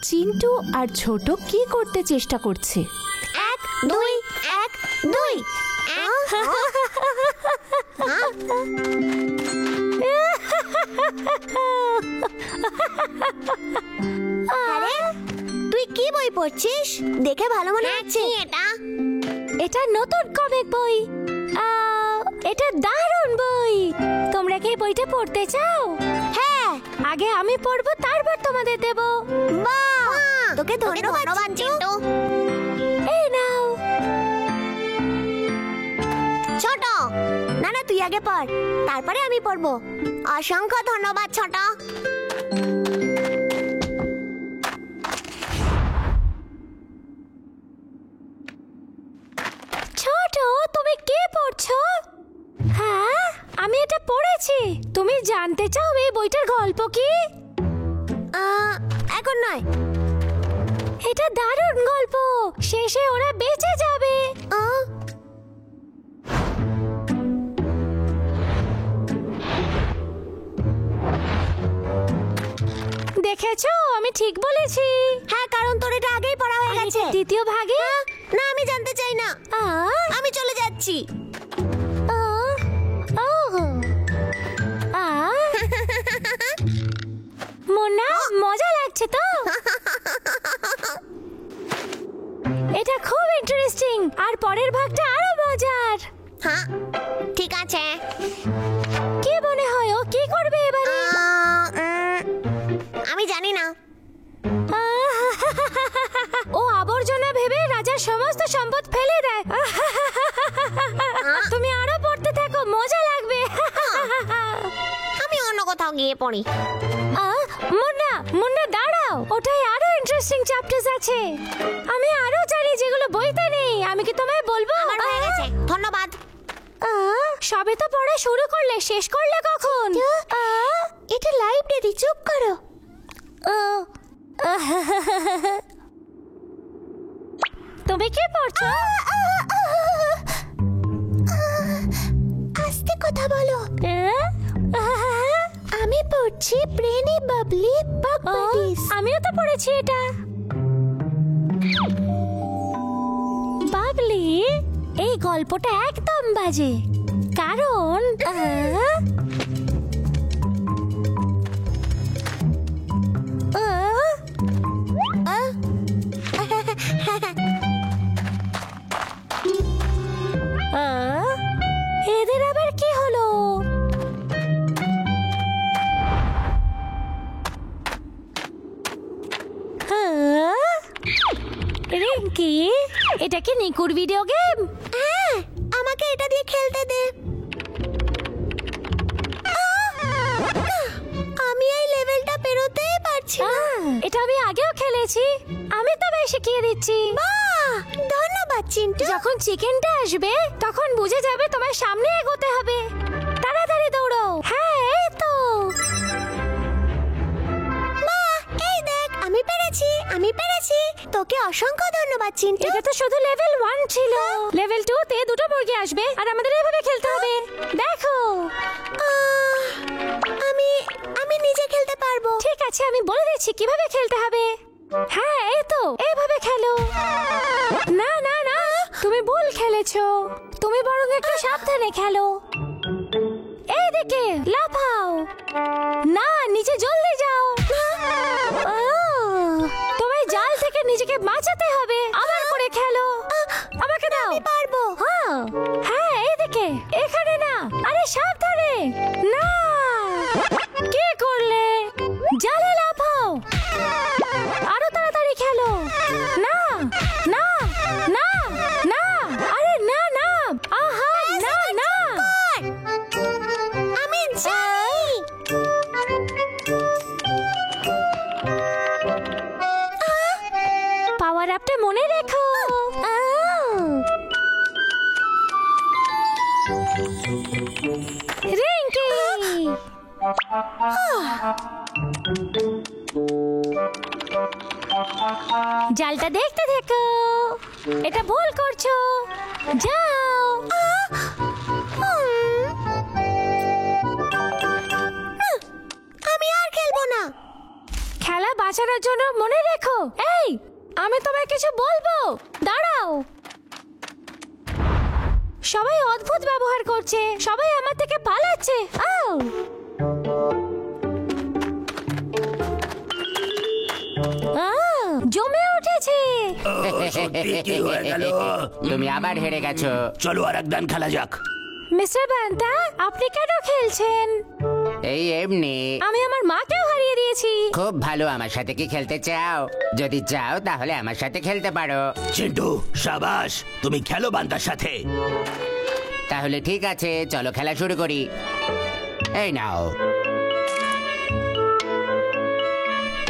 চিন্টু আর ছোট কি করতে চেষ্টা করছে? 1 2 1 2। আরে তুই কি বই পড়ছিস? দেখে ভালো মনে হচ্ছে। এটা নতুন কমিক বই। এটা দারুণ বই। তোমরা কি বইটা পড়তে চাও? হ্যাঁ, আগে আমি পড়বো, তারপর তোমাদের দেব। বাহ, তোকে ধন্যবাদ চিন্টু। এই নাও। ছোট, না না তুই আগে পড়, তারপরে আমি পড়বো। অসংখ্য ধন্যবাদ ছোট। ছোট, তুমি কি পড়ছো? হ্যাঁ, আমি এটা পড়েছি। তুমি জানতে চাও এই বইটার গল্প কি? এখন নয়। এটা দারুণ গল্প। শেষে ওরা বেঁচে যাবে। দেখেছো, আমি ঠিক বলেছি। হ্যাঁ, কারণ তোর এটা আগেই পড়া হয়ে গেছে। দ্বিতীয় ভাগে? না, আমি জানতে চাই না। আমি চলে যাচ্ছি। মোনা, মজা লাগছে তো? এটা খুব ইন্টারেস্টিং, আর পরের ভাগটা আরো মজার। হ্যাঁ, ঠিক আছে। কি মনে হয় ও কি করবে এবারে? আমি জানি না। ও আবর্জনা ভেবে রাজার সমস্ত সম্পদ ফেলে দেয়। তুমি আরো পড়তে থাকো, মজা লাগবে। আমি অন্য কোথাও গিয়ে পড়ি। মুন্না, মুন্না দাঁড়াও, ওটাই আরো ইন্টারেস্টিং চ্যাপ্টার্স আছে। আমি আরো জানি যেগুলো বইতে নেই। আমি কি তোমায় বলবো? আমার হয়ে গেছে, ধন্যবাদ। সবে তো পড়া শুরু করলে, শেষ করলে কখন? এটা লাইব্রেরি, চুপ করো। তুমি কি পড়ছো? আস্তে কথা বলো। আমি পড়ছি ব্রেনি বাবলি বাগ বাডিজ। আমিও তো পড়েছি এটা। বাবলি, এই গল্পটা একদম বাজে। কারণ এদের আবার কি হলো? রিঙ্কি, এটা কি নিকুর ভিডিও গেম? হ্যাঁ, আমাকে এটা দিয়ে খেলতে দে। আমি এই লেভেলটা পেরোতেই পারছি না। এটা আমি আগেও খেলেছি। আমি তবে শিখিয়ে দিচ্ছি। বাহ, ধন্যবাদ চিন্টু। যখন চিকেনটা আসবে তখন বুঝে যাবে তোমার সামনে এগোতে হবে। তাড়াতাড়ি দৌড়ো। হ্যাঁ, এই তো। বাহ, এই দেখ, আমি পেরেছি। তোকে অসংখ্য ধন্যবাদ চিন্টু। এটা তো শুধু লেভেল 1 ছিল। লেভেল 2 তে দুটো মুরগি আসবে আর আমাদের এভাবে খেলতে হবে। দেখো, আমি নিজে খেলতে পারবো। ঠিক আছে, আমি বলে দিচ্ছি কিভাবে খেলতে হবে। হ্যাঁ, এই তো, এইভাবে খেলো। না না না, তুমি ভুল খেলেছো। তুমি বরং একটু সাবধানে খেলো। এইদিকে লাফাও। না, নিচে জলদি যাও। তোমায় জাল থেকে নিজেকে বাঁচাতে হবে। আবার করে খেলো। আমাকে দাও। আমি পারবো। হ্যাঁ, এইদিকে, এখানে না। আরে সাবধানে। না, কি করলে? জালে লাফাও। আরো তাড়াতাড়ি খেলো। না না না না, আরে না না, আহা, না না। আমি যাই। পাওয়ার আপটা মনে রেখো। রিঙ্কি, জালটা দেখতে দেখো। এটা ভুল করছো। যাও। আমি আর খেলবো না। খেলা বাঁচানোর করার জন্য মনে রেখো। এই, আমি তোমায় কিছু বলবো, দাঁড়াও। সবাই অদ্ভুত ব্যবহার করছে, সবাই আমার থেকে পালাচ্ছে। আও, জমে উঠেছে। সত্যি কি হয়ে গেল? তুমি আবার হেরে গেছো। চলো আর এক দান খেলা যাক। মিস্টার বান্তা, আপনি কেন খেলছেন? এই এমনি। আমি আমার মাকেও হারিয়ে দিয়েছি। খুব ভালো, আমার সাথে কি খেলতে চাও? যদি চাও তাহলে আমার সাথে খেলতে পারো। চিন্টু, সাবাস, তুমি খেলো বান্দার সাথে। তাহলে ঠিক আছে, চলো খেলা শুরু করি। এই নাও,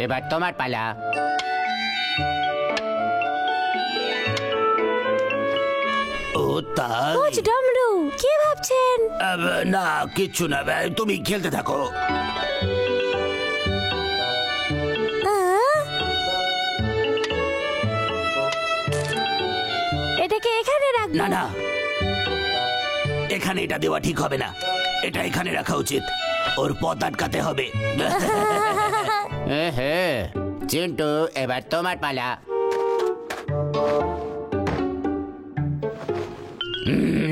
এবার তোমার পালা। ও তাই? কোচ ডমরু, কি ভাবছেন? না, কিচ্ছু না, তুমি খেলতে থাকো। এটাকে এখানে রাখবো। না না, এখানে এটা দেওয়া ঠিক হবে না, এটা এখানে রাখা উচিত। ওর পথ আটকাতে হবে। হে চিন্টু, এবার তোমার পালা।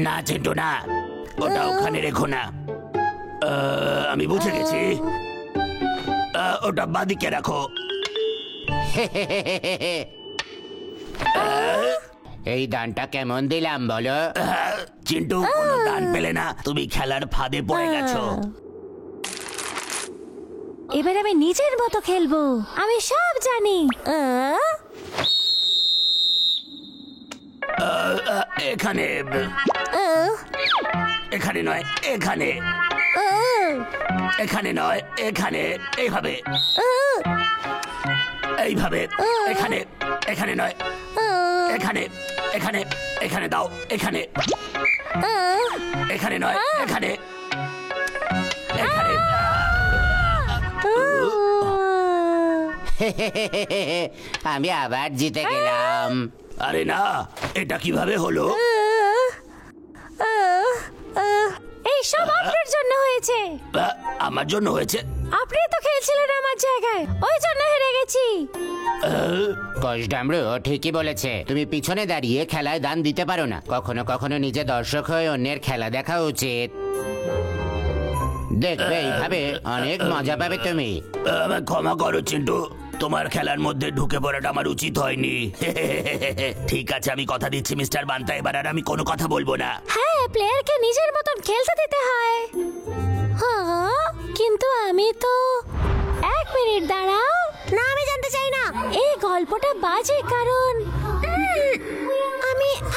না চিন্টু, না, ওটা ওখানে রেখো না। আমি বুঝে গেছি, ওটা বাদিকে রাখো। এই দানটা কেমন দিলাম বলো? চিন্টু, কোনো দান পেলে না, তুমি খেলার ফাঁদে পড়ে গেছো। এবার আমি নিজের মতো খেলবো, আমি সব জানি। এখানে, এখানে নয়, এখানে, এখানে নয়, এখানে, এইভাবে, এইভাবে, এখানে, এখানে নয়, এখানে, এখানে, এখানে দাও, এখানে, এখানে নয়, এখানে, এখানে। আমি আবার জিতে গেলাম। আরে না, এটা কিভাবে হলো? এই সব আপনার জন্য হয়েছে। আমার জন্য হয়েছে? আপনি তো খেলছিলেন আমার জায়গায়, ওই জন্য হেরে গেছি। কোচ ডামরু ঠিকই বলেছে, তুমি পিছনে দাঁড়িয়ে খেলায় দান দিতে পারো না। কখনো কখনো নিজে দর্শক হয়ে অন্যের খেলা দেখা উচিত। দেখবে, এইভাবে অনেক মজা পাবে তুমি। আমায় ক্ষমা করো চিন্টু, তোমার খেলার মধ্যে ঢুকে পড়াটা আমার উচিত হয়নি। ঠিক আছে, আমি কথা দিচ্ছি মিস্টার বান্তা, এবার আর আমি কোনো কথা বলবো না। হ্যাঁ, প্লেয়ারকে নিজের মতন খেলতে দিতে হয়। হ্যাঁ, কিন্তু আমি তো... এক মিনিট দাঁড়াও। না, আমি জানতে চাই না। এই গল্পটা বাজে, কারণ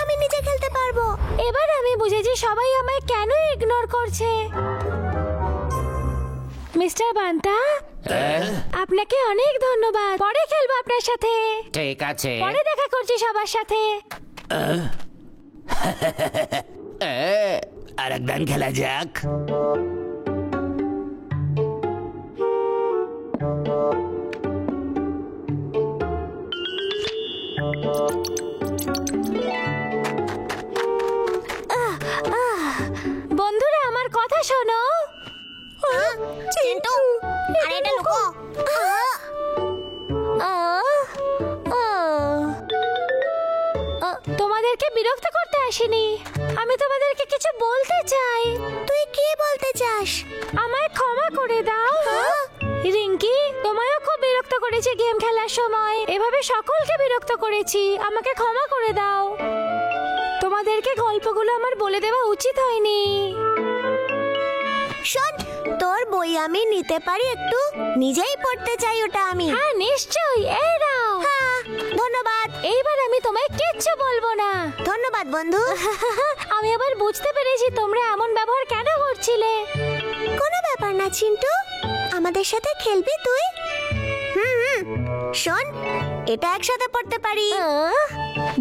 আমি নিজে খেলতে পারবো। এবার আমি বুঝেছি সবাই আমায় কেন ইগনোর করছে। মিস্টার বান্তা, আপনাকে অনেক ধন্যবাদ। পরে খেলবো আপনার সাথে। ঠিক আছে। পরে দেখা করছি সবার সাথে। আর এক দান খেলা যাক। বন্ধুরা, আমার কথা শোনো। চিন্টু, আরে এটা লুকো। তোমাদেরকে বিরক্ত করতে আসিনি, আমি তোমাদেরকে কিছু বলতে চাই। তুই কি বলতে চাস? আমায় ক্ষমা করে দাও। রিঙ্কি, তোমায়ও খুব বিরক্ত করেছি গেম খেলার সময়, এভাবে সকলকে বিরক্ত করেছি, আমাকে ক্ষমা করে দাও। তোমাদেরকে গল্পগুলো আমার বলে দেওয়া উচিত হয়নি। শোন, তোর বই আমি নিতে পারি একটু? নিজেই পড়তে চাই ওটা আমি। হ্যাঁ, নিশ্চয়ই, এই নাও। হ্যাঁ, ধন্যবাদ। এইবার আমি তোমায় কিচ্ছু বলবো না। ধন্যবাদ বন্ধু। আমি আবার বুঝতে পেরেছি তোমরা এমন ব্যবহার কেন করছিলে। কোনো ব্যাপার না চিন্টু, আমাদের সাথে খেলবি তুই? শোন, এটা একসাথে পড়তে পারি।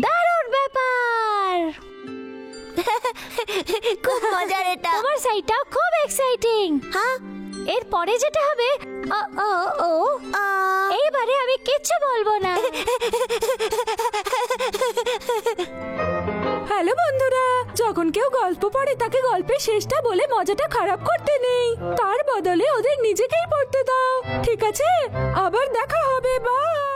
দারুণ ব্যাপার। খুব মজার এটা। তোমার সাইডটাও খুব এক্সাইটিং। হ্যাঁ, এরপরে যেটা হবে, এইবারে আমি কিচ্ছু বলবো না। হ্যালো বন্ধুরা, যখন কেউ গল্প পড়ে তাকে গল্পের শেষটা বলে মজাটা খারাপ করতে নেই, তার বদলে ওদের নিজেকেই পড়তে দাও, ঠিক ঠিক আছে, আবার দেখা হবে, বাই।